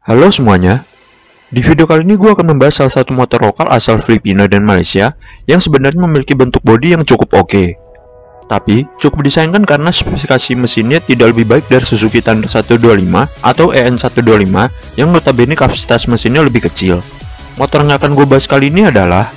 Halo semuanya, di video kali ini gue akan membahas salah satu motor lokal asal Filipina dan Malaysia yang sebenarnya memiliki bentuk bodi yang cukup oke. Tapi, cukup disayangkan karena spesifikasi mesinnya tidak lebih baik dari Suzuki Thunder 125 atau EN125 yang notabene kapasitas mesinnya lebih kecil. Motor yang akan gue bahas kali ini adalah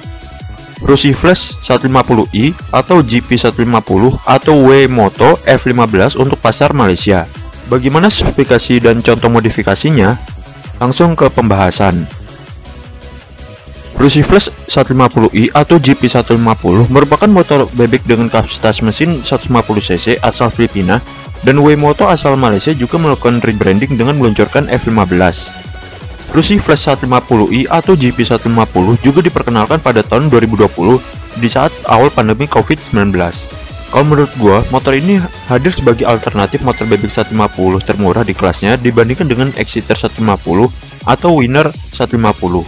Rossi Flash 150i atau GP150 atau W-Moto F15 untuk pasar Malaysia. Bagaimana spesifikasi dan contoh modifikasinya? Langsung ke pembahasan. Rossi Flash 150i atau GP150 merupakan motor bebek dengan kapasitas mesin 150cc asal Filipina, dan W-Moto asal Malaysia juga melakukan rebranding dengan meluncurkan F15. Rossi Flash 150i atau GP150 juga diperkenalkan pada tahun 2020 di saat awal pandemi COVID-19. Kalau menurut gua, motor ini hadir sebagai alternatif motor bebek 150 termurah di kelasnya dibandingkan dengan Exciter 150 atau Winner 150.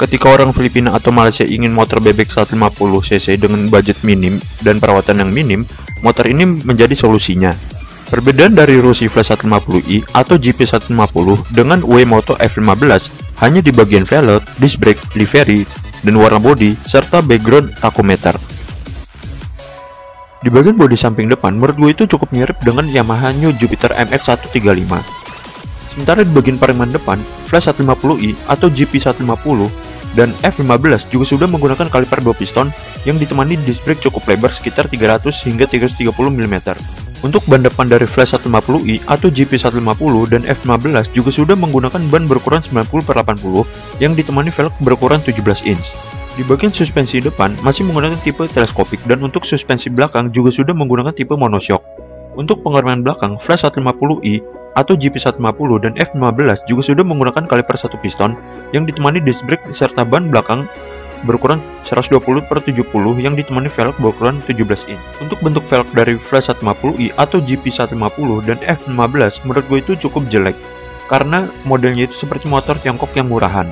Ketika orang Filipina atau Malaysia ingin motor bebek 150cc dengan budget minim dan perawatan yang minim, motor ini menjadi solusinya. Perbedaan dari Rossi Flash 150i atau GP150 dengan W-Moto F15 hanya di bagian velg, disc brake, livery, dan warna bodi, serta background tachometer. Di bagian bodi samping depan, menurut gue itu cukup mirip dengan Yamaha New Jupiter MX135. Sementara di bagian pareman depan, Flash 150i atau GP150 dan F15 juga sudah menggunakan kaliper 2 piston yang ditemani disc brake cukup lebar sekitar 300 hingga 330 mm. Untuk ban depan dari Flash 150i atau GP150 dan F15 juga sudah menggunakan ban berukuran 90/80 yang ditemani velg berukuran 17 inch. Di bagian suspensi depan masih menggunakan tipe teleskopik, dan untuk suspensi belakang juga sudah menggunakan tipe monoshock. Untuk pengereman belakang, Flash 150i atau GP150 dan F15 juga sudah menggunakan kaliper 1 piston yang ditemani disc brake serta ban belakang berukuran 120/70 yang ditemani velg berukuran 17 inch. Untuk bentuk velg dari Flash 150i atau GP150 dan F15 menurut gue itu cukup jelek karena modelnya itu seperti motor Tiongkok yang murahan.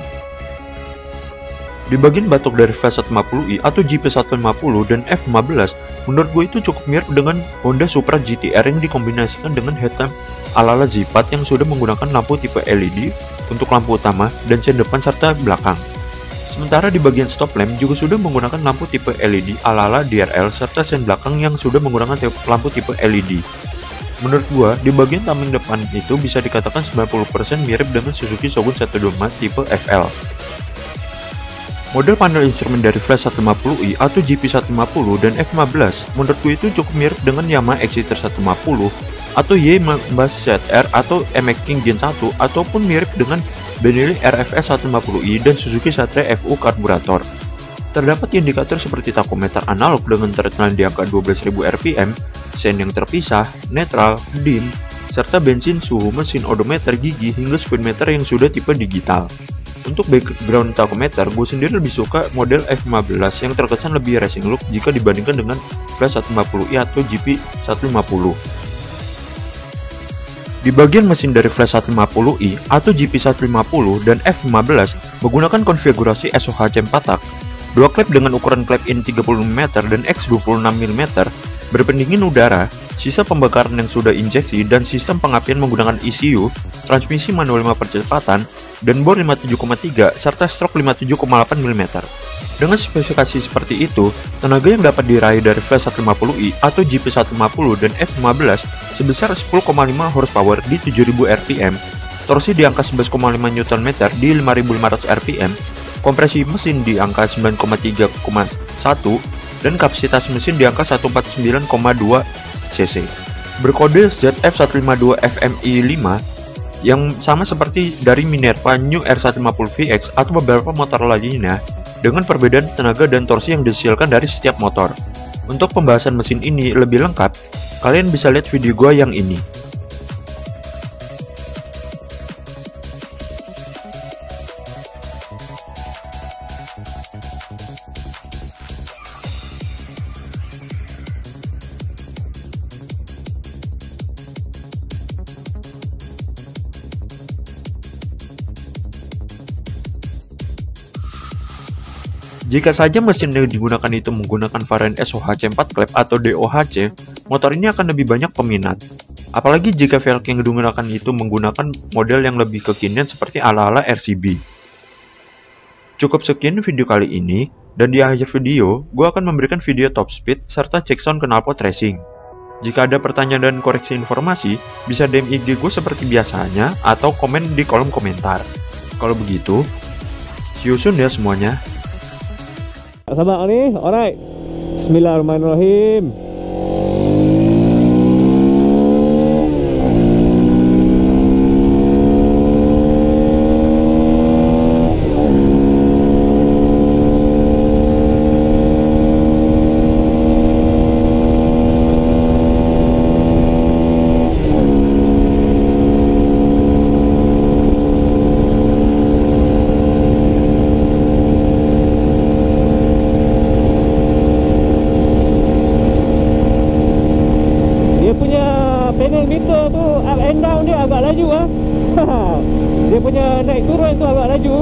Di bagian batok dari Flash 150i atau GP150 dan F15 menurut gue itu cukup mirip dengan Honda Supra GT-R yang dikombinasikan dengan headlamp ala-ala Z4 yang sudah menggunakan lampu tipe LED untuk lampu utama dan sen depan serta belakang. Sementara di bagian stop lamp juga sudah menggunakan lampu tipe LED ala-ala DRL serta sen belakang yang sudah menggunakan lampu tipe LED. Menurut gua, di bagian tameng depan itu bisa dikatakan 90% mirip dengan Suzuki Shogun 125 tipe FL. Model panel instrumen dari Flash 150i atau GP150 dan F15 menurut gua itu cukup mirip dengan Yamaha Exciter 150 atau Y-15 ZR atau MX King Gen 1 ataupun mirip dengan Benelli RFS 150i dan Suzuki Satria FU karburator. Terdapat indikator seperti tachometer analog dengan treadmill di angka 12.000 rpm, sen yang terpisah, netral, dim, serta bensin, suhu mesin, odometer, gigi, hingga speedometer yang sudah tipe digital. Untuk background tachometer, gue sendiri lebih suka model F15 yang terkesan lebih racing look jika dibandingkan dengan Flash 150i atau GP150. Di bagian mesin dari Flash 150i atau GP150 dan F15 menggunakan konfigurasi SOHC 4 tak, dua klep dengan ukuran klep in 30 mm dan X 26 mm, berpendingin udara, sisa pembakaran yang sudah injeksi, dan sistem pengapian menggunakan ECU, transmisi manual 5 percepatan, dan bor 57,3 serta stroke 57,8 mm. Dengan spesifikasi seperti itu, tenaga yang dapat diraih dari Flash 150i atau GP150 dan F15 sebesar 10,5 horsepower di 7000 rpm, torsi di angka 11,5 Nm di 5500 rpm, kompresi mesin di angka 9,3,1 dan kapasitas mesin di angka 149,2 cc. Berkode ZF152FMI5 yang sama seperti dari Minerva New R150VX atau beberapa motor lainnya, dengan perbedaan tenaga dan torsi yang dihasilkan dari setiap motor. Untuk pembahasan mesin ini lebih lengkap, kalian bisa lihat video gua yang ini. Jika saja mesin yang digunakan itu menggunakan varian SOHC 4 klep atau DOHC, motor ini akan lebih banyak peminat. Apalagi jika velg yang digunakan itu menggunakan model yang lebih kekinian seperti ala-ala RCB. Cukup sekian video kali ini, dan di akhir video, gue akan memberikan video top speed serta cek sound knalpot racing. Jika ada pertanyaan dan koreksi informasi, bisa DM IG gue seperti biasanya atau komen di kolom komentar. Kalau begitu, see you soon ya semuanya. Sabar ni, alright. Bismillahirrahmanirrahim. Panel meter tu up and down dia agak laju ah. Dia punya naik turun tu agak laju.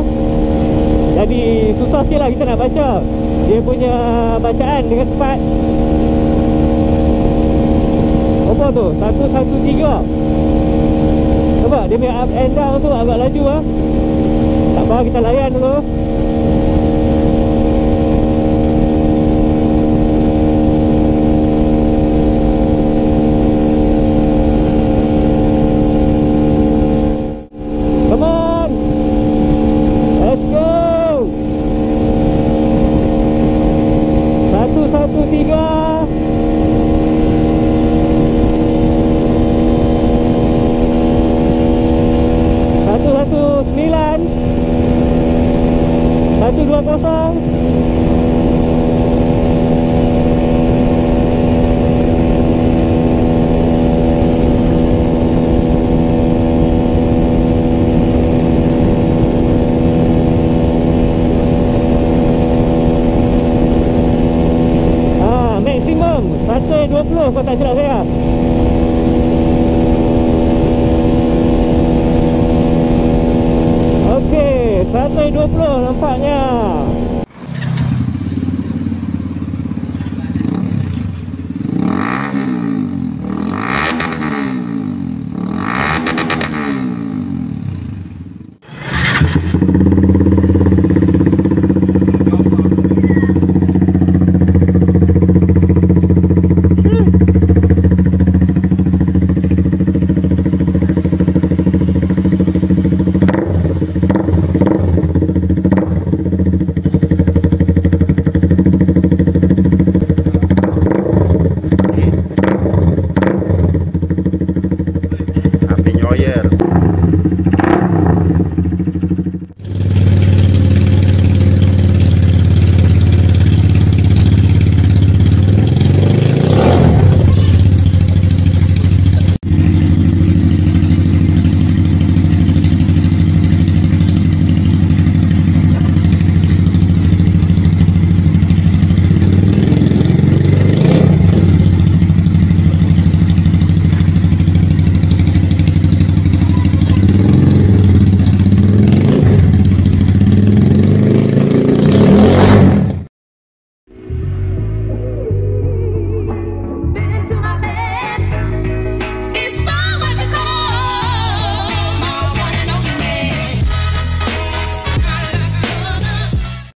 Jadi susah sikit lah kita nak baca dia punya bacaan dengan tepat. Apa tu? 113. Nampak dia punya up and down tu agak laju ah. Tak apa, kita layan dulu. Maksimum 120 kau tak silap saya. Okey, 120 nampaknya. Happy New Year.